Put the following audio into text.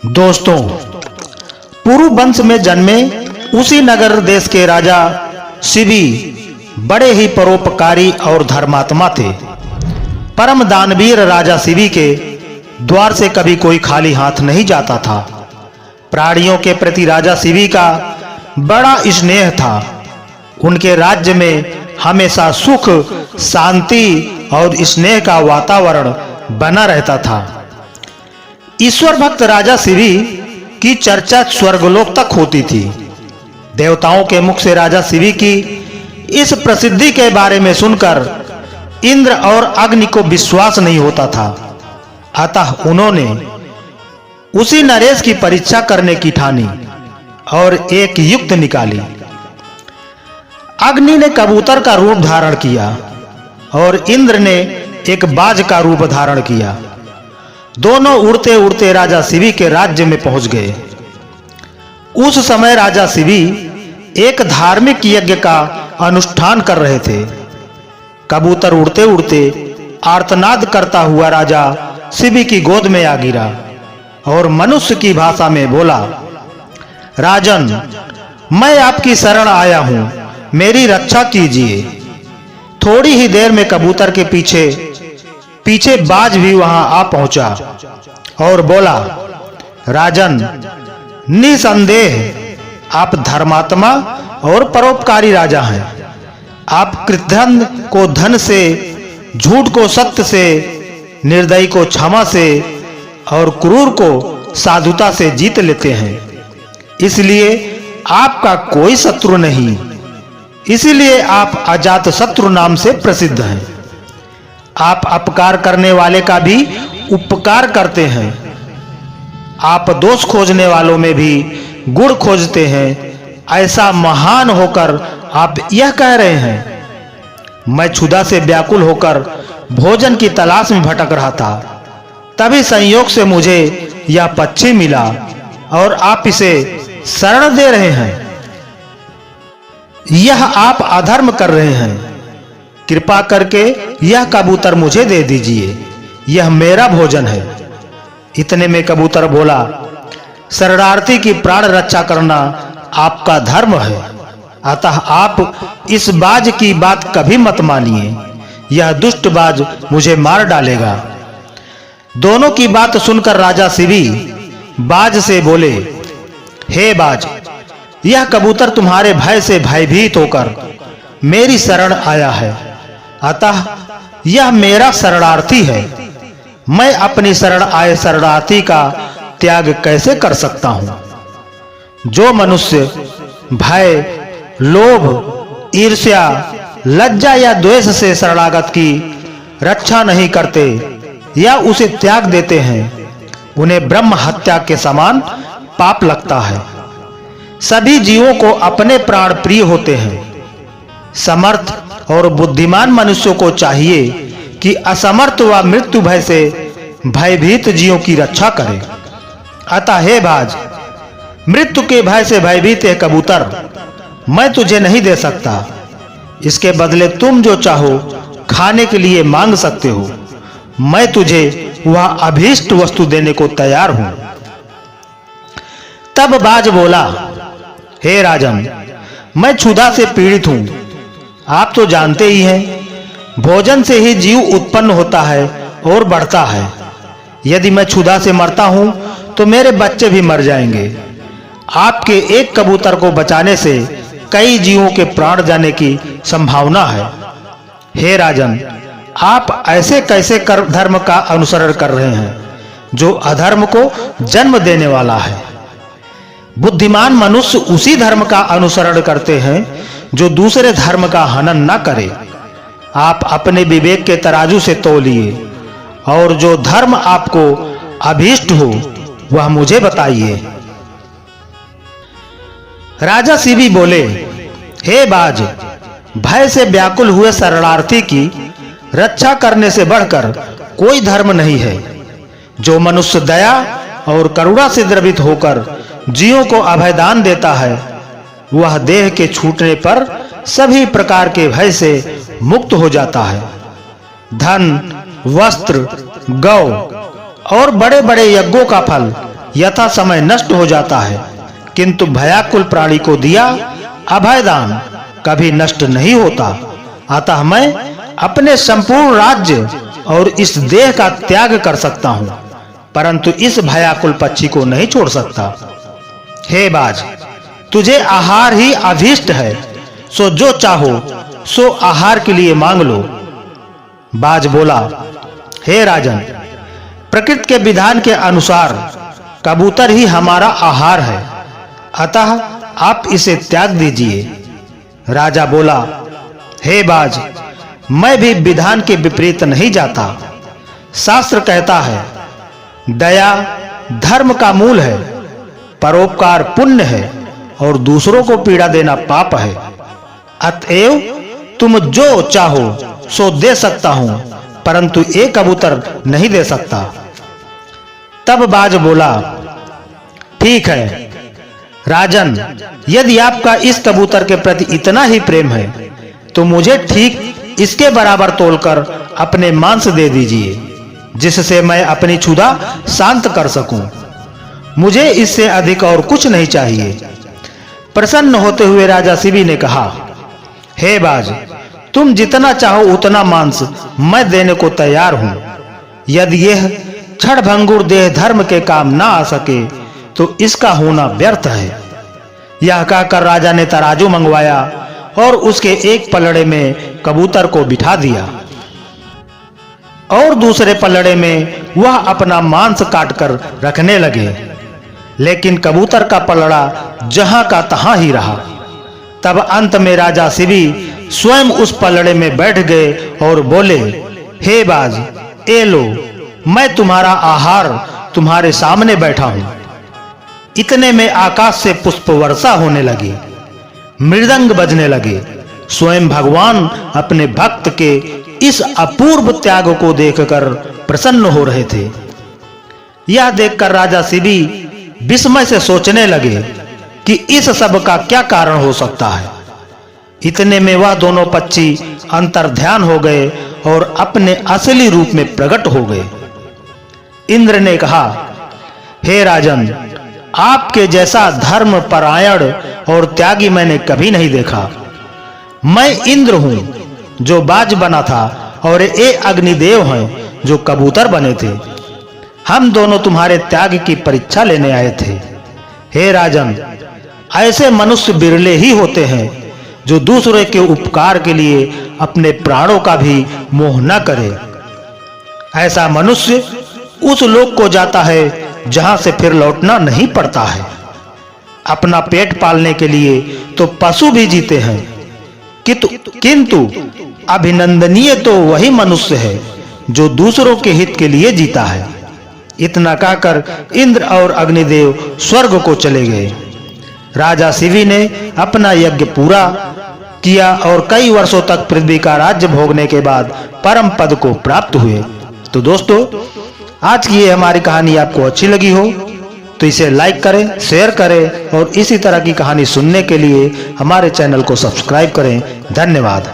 दोस्तों, पुरु वंश में जन्मे उसी नगर देश के राजा शिवी बड़े ही परोपकारी और धर्मात्मा थे। परम दानवीर राजा शिवी के द्वार से कभी कोई खाली हाथ नहीं जाता था। प्राणियों के प्रति राजा शिवी का बड़ा स्नेह था। उनके राज्य में हमेशा सुख, शांति और स्नेह का वातावरण बना रहता था। ईश्वर भक्त राजा शिवी की चर्चा स्वर्गलोक तक होती थी। देवताओं के मुख से राजा शिवी की इस प्रसिद्धि के बारे में सुनकर इंद्र और अग्नि को विश्वास नहीं होता था। अतः उन्होंने उसी नरेश की परीक्षा करने की ठानी और एक युक्त निकाली। अग्नि ने कबूतर का रूप धारण किया और इंद्र ने एक बाज का रूप धारण किया। दोनों उड़ते उड़ते राजा शिवी के राज्य में पहुंच गए। उस समय राजा शिवी एक धार्मिक यज्ञ का अनुष्ठान कर रहे थे। कबूतर उड़ते उड़ते आर्तनाद करता हुआ राजा शिवी की गोद में आ गिरा और मनुष्य की भाषा में बोला, राजन, मैं आपकी शरण आया हूं, मेरी रक्षा कीजिए। थोड़ी ही देर में कबूतर के पीछे पीछे बाज भी वहां आ पहुंचा और बोला, राजन, निसंदेह आप धर्मात्मा और परोपकारी राजा हैं। आप कृतघ्न को धन से, झूठ को सत्य से, निर्दयी को क्षमा से और क्रूर को साधुता से जीत लेते हैं। इसलिए आपका कोई शत्रु नहीं। इसलिए आप अजात शत्रु नाम से प्रसिद्ध हैं। आप अपकार करने वाले का भी उपकार करते हैं। आप दोष खोजने वालों में भी गुण खोजते हैं। ऐसा महान होकर आप यह कह रहे हैं, मैं क्षुधा से व्याकुल होकर भोजन की तलाश में भटक रहा था। तभी संयोग से मुझे यह पक्षी मिला और आप इसे शरण दे रहे हैं। यह आप अधर्म कर रहे हैं। कृपा करके यह कबूतर मुझे दे दीजिए, यह मेरा भोजन है। इतने में कबूतर बोला, शरणार्थी की प्राण रक्षा करना आपका धर्म है। अतः आप इस बाज की बात कभी मत मानिए। यह दुष्ट बाज मुझे मार डालेगा। दोनों की बात सुनकर राजा शिवी बाज से बोले, हे बाज, यह कबूतर तुम्हारे भय से भयभीत होकर मेरी शरण आया है। अतः यह मेरा शरणार्थी है। मैं अपनी शरण आए शरणार्थी का त्याग कैसे कर सकता हूं? जो मनुष्य भय, लोभ, ईर्ष्या, लज्जा या द्वेष से शरणागत की रक्षा नहीं करते या उसे त्याग देते हैं, उन्हें ब्रह्म हत्या के समान पाप लगता है। सभी जीवों को अपने प्राण प्रिय होते हैं। समर्थ और बुद्धिमान मनुष्यों को चाहिए कि असमर्थ व मृत्यु भय से भयभीत जीवों की रक्षा करें। अतः हे बाज, मृत्यु के भय से भयभीत है कबूतर, मैं तुझे नहीं दे सकता। इसके बदले तुम जो चाहो खाने के लिए मांग सकते हो। मैं तुझे वह अभीष्ट वस्तु देने को तैयार हूं। तब बाज बोला, हे राजन, मैं क्षुधा से पीड़ित हूं। आप तो जानते ही हैं, भोजन से ही जीव उत्पन्न होता है और बढ़ता है। यदि मैं क्षुधा से मरता हूं तो मेरे बच्चे भी मर जाएंगे। आपके एक कबूतर को बचाने से कई जीवों के प्राण जाने की संभावना है। हे राजन, आप ऐसे कैसे धर्म का अनुसरण कर रहे हैं जो अधर्म को जन्म देने वाला है? बुद्धिमान मनुष्य उसी धर्म का अनुसरण करते हैं जो दूसरे धर्म का हनन न करे। आप अपने विवेक के तराजू से तौलिए और जो धर्म आपको अभीष्ट हो वह मुझे बताइए। राजा शिवी बोले, हे बाज, भय से व्याकुल हुए शरणार्थी की रक्षा करने से बढ़कर कोई धर्म नहीं है। जो मनुष्य दया और करुणा से द्रवित होकर जीवों को अभयदान देता है, वह देह के छूटने पर सभी प्रकार के भय से मुक्त हो जाता है। धन, वस्त्र, गौ और बड़े बड़े यज्ञों का फल यथा समय नष्ट हो जाता है, किंतु भयाकुल प्राणी को दिया अभयदान कभी नष्ट नहीं होता। अतः मैं अपने संपूर्ण राज्य और इस देह का त्याग कर सकता हूं, परंतु इस भयाकुल पक्षी को नहीं छोड़ सकता। हे बाज, तुझे आहार ही अभीष्ट है, सो जो चाहो सो आहार के लिए मांग लो। बाज बोला, हे राजन, प्रकृति के विधान के अनुसार कबूतर ही हमारा आहार है, अतः आप इसे त्याग दीजिए। राजा बोला, हे बाज, मैं भी विधान के विपरीत नहीं जाता। शास्त्र कहता है, दया धर्म का मूल है, परोपकार पुण्य है और दूसरों को पीड़ा देना पाप है। अतएव तुम जो चाहो सो दे सकता हूं, परंतु एक कबूतर नहीं दे सकता। तब बाज बोला, ठीक है राजन, यदि आपका इस कबूतर के प्रति इतना ही प्रेम है तो मुझे ठीक इसके बराबर तोलकर अपने मांस दे दीजिए, जिससे मैं अपनी क्षुधा शांत कर सकूं। मुझे इससे अधिक और कुछ नहीं चाहिए। प्रसन्न होते हुए राजा शिवी ने कहा, हे बाज, तुम जितना चाहो उतना मांस मैं देने को तैयार हूं। यदि यह क्षणभंगुर देह धर्म के काम ना आ सके तो इसका होना व्यर्थ है। यह कहकर राजा ने तराजू मंगवाया और उसके एक पलड़े में कबूतर को बिठा दिया और दूसरे पलड़े में वह अपना मांस काटकर रखने लगे। लेकिन कबूतर का पलड़ा जहां का तहां ही रहा। तब अंत में राजा शिवी स्वयं उस पलड़े में बैठ गए और बोले, हे बाज, ए लो, मैं तुम्हारा आहार तुम्हारे सामने बैठा हूं। इतने में आकाश से पुष्प वर्षा होने लगी, मृदंग बजने लगे। स्वयं भगवान अपने भक्त के इस अपूर्व त्याग को देखकर प्रसन्न हो रहे थे। यह देखकर राजा शिवी विस्मय से सोचने लगे कि इस सब का क्या कारण हो सकता है। इतने में वह दोनों पक्षी अंतर्ध्यान हो गए और अपने असली रूप में प्रकट हो गए। इंद्र ने कहा, हे राजन, आपके जैसा धर्म परायण और त्यागी मैंने कभी नहीं देखा। मैं इंद्र हूं जो बाज बना था और ये अग्निदेव हैं जो कबूतर बने थे। हम दोनों तुम्हारे त्याग की परीक्षा लेने आए थे। हे राजन, ऐसे मनुष्य बिरले ही होते हैं जो दूसरे के उपकार के लिए अपने प्राणों का भी मोह न करे। ऐसा मनुष्य उस लोक को जाता है जहां से फिर लौटना नहीं पड़ता है। अपना पेट पालने के लिए तो पशु भी जीते हैं, किंतु अभिनंदनीय तो वही मनुष्य है जो दूसरों के हित के लिए जीता है। इतना कहकर इंद्र और अग्निदेव स्वर्ग को चले गए। राजा शिवी ने अपना यज्ञ पूरा किया और कई वर्षों तक पृथ्वी का राज्य भोगने के बाद परम पद को प्राप्त हुए। तो दोस्तों, आज की ये हमारी कहानी आपको अच्छी लगी हो तो इसे लाइक करें, शेयर करें और इसी तरह की कहानी सुनने के लिए हमारे चैनल को सब्सक्राइब करें। धन्यवाद।